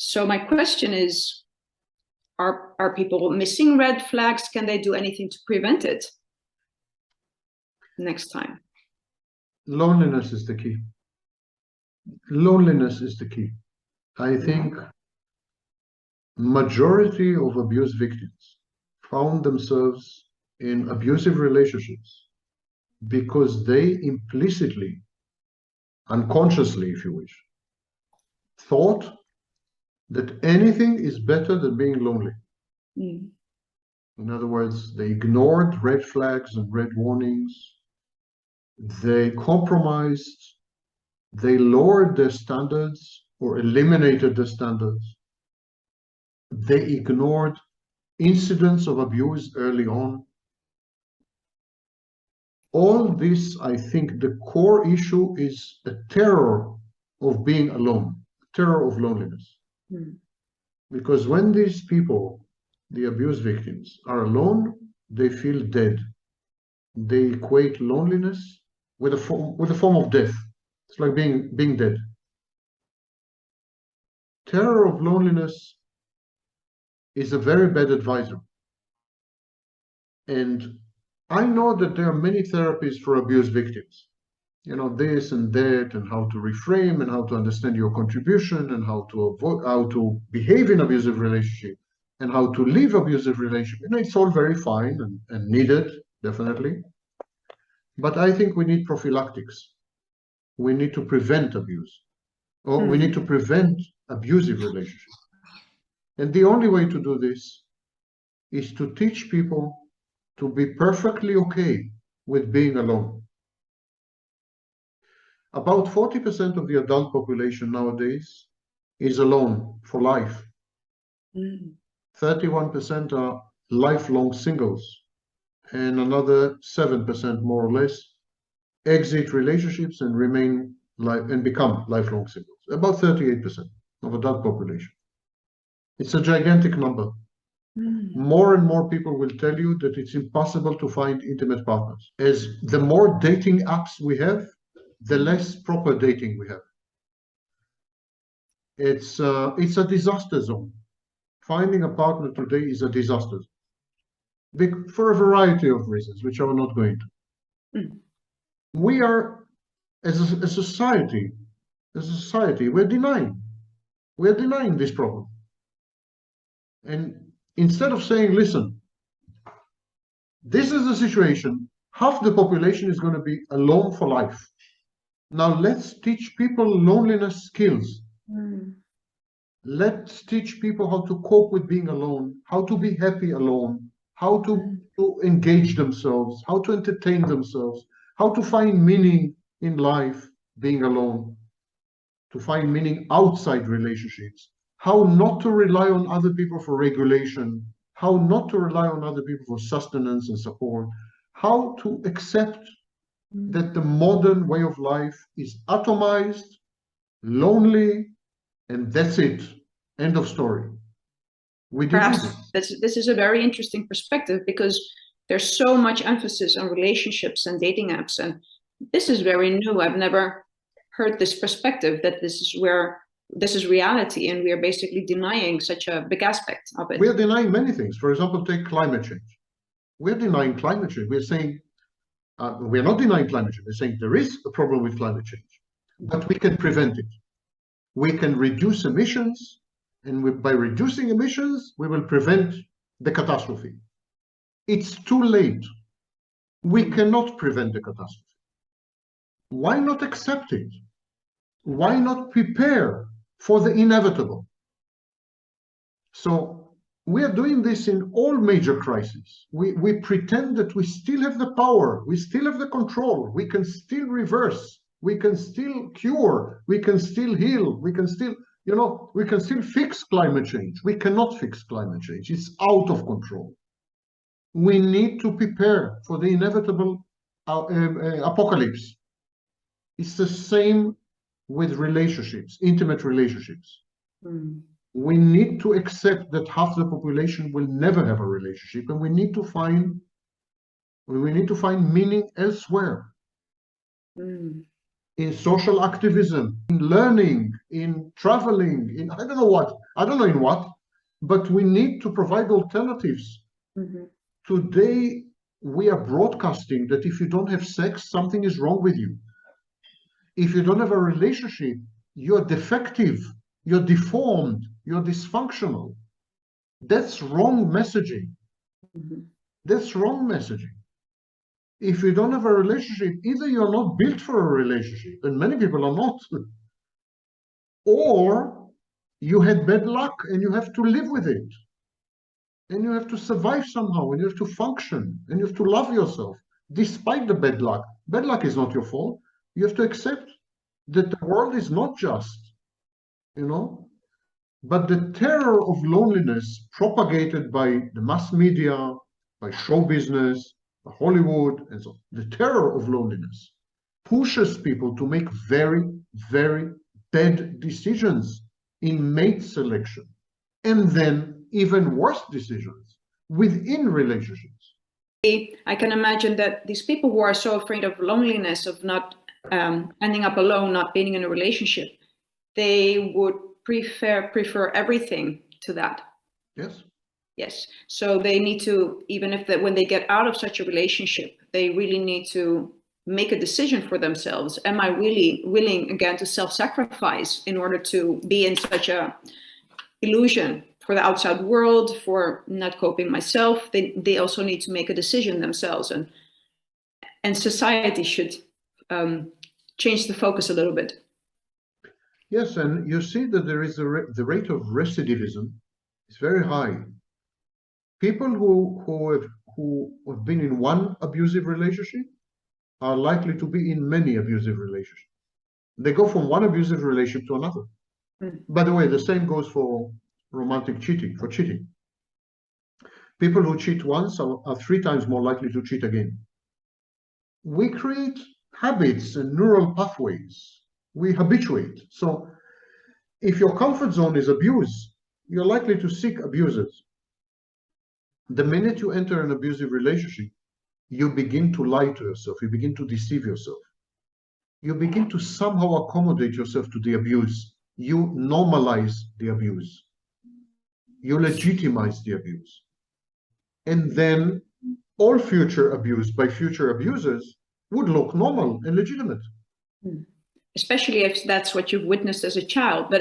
So my question is, are people missing red flags? Can they do anything to prevent it next time? Loneliness is the key. Loneliness is the key. I think majority of abuse victims found themselves in abusive relationships because they implicitly, unconsciously, if you wish, thought that anything is better than being lonely. In other words, they ignored red flags and red warnings. They compromised. They lowered their standards or eliminated their standards. They ignored incidents of abuse early on. All this, I think, the core issue is a terror of being alone, terror of loneliness. Because when these people, the abuse victims, are alone, they feel dead. They equate loneliness with a form of death. It's like being dead. Terror of loneliness is a very bad advisor. And I know that there are many therapies for abuse victims. You know, this and that, and how to reframe, and how to understand your contribution, and how to avoid, how to behave in abusive relationship, and how to leave abusive relationship. And it's all very fine and needed, definitely. But I think we need prophylactics. We need to prevent abuse, or we need to prevent abusive relationships. And the only way to do this is to teach people to be perfectly okay with being alone. About 40% of the adult population nowadays is alone for life. 31% are lifelong singles, and another 7%, more or less, exit relationships and become lifelong singles. About 38% of adult population. It's a gigantic number. More and more people will tell you that it's impossible to find intimate partners. As the more dating apps we have, the less proper dating we have. It's a disaster zone. Finding a partner today is a disaster zone. For a variety of reasons, which I will not go into. We are, as a society, we're denying this problem. And instead of saying, listen, this is the situation, half the population is going to be alone for life. Now let's teach people loneliness skills. Let's teach people how to cope with being alone, how to be happy alone, how to engage themselves, how to entertain themselves, how to find meaning in life being alone, to find meaning outside relationships, how not to rely on other people for regulation, how not to rely on other people for sustenance and support, how to accept that the modern way of life is atomized, lonely, and that's it. End of story. Perhaps this is a very interesting perspective, because there's so much emphasis on relationships and dating apps, and this is very new. I've never heard this perspective, that this is reality, and we are basically denying such a big aspect of it. We are denying many things. For example, take climate change. We're denying climate change. We're saying, we're not denying climate change. We're saying there is a problem with climate change, but we can prevent it. We can reduce emissions, and by reducing emissions, we will prevent the catastrophe. It's too late. We cannot prevent the catastrophe. Why not accept it? Why not prepare for the inevitable? So we are doing this in all major crises. We pretend that we still have the power, we still have the control, we can still reverse, we can still cure, we can still heal, we can still, we can still fix climate change. We cannot fix climate change. It's out of control. We need to prepare for the inevitable apocalypse. It's the same with relationships, intimate relationships. We need to accept that half the population will never have a relationship, and we need to find meaning elsewhere. In social activism, in learning, in traveling, in I don't know what. I don't know in what, but we need to provide alternatives. Mm-hmm. Today, we are broadcasting that if you don't have sex, something is wrong with you. If you don't have a relationship, you're defective, you're deformed, you're dysfunctional. That's wrong messaging. Mm-hmm. That's wrong messaging. If you don't have a relationship, either you're not built for a relationship, and many people are not, or you had bad luck and you have to live with it. And you have to survive somehow, and you have to function, and you have to love yourself, despite the bad luck. Bad luck is not your fault. You have to accept that the world is not just, you know. But the terror of loneliness propagated by the mass media, by show business, by Hollywood, and so on, the terror of loneliness pushes people to make very, very bad decisions in mate selection, and then even worse decisions within relationships. I can imagine that these people who are so afraid of loneliness, of not ending up alone, not being in a relationship, they would prefer everything to that. Yes. Yes. So they need to, even if that when they get out of such a relationship, they really need to make a decision for themselves. Am I really willing again to self-sacrifice in order to be in such a illusion for the outside world, for not coping myself? They also need to make a decision themselves, and society should change the focus a little bit. Yes, and you see that there is the rate of recidivism is very high. People who have been in one abusive relationship are likely to be in many abusive relationships. They go from one abusive relationship to another. Mm. By the way, the same goes for romantic cheating, for cheating. People who cheat once are 3 times more likely to cheat again. We create habits and neural pathways. We habituate. So if your comfort zone is abuse, you're likely to seek abusers. The minute you enter an abusive relationship, you begin to lie to yourself. You begin to deceive yourself. You begin to somehow accommodate yourself to the abuse. You normalize the abuse. You legitimize the abuse. And then all future abuse by future abusers would look normal and legitimate. Especially if that's what you've witnessed as a child. But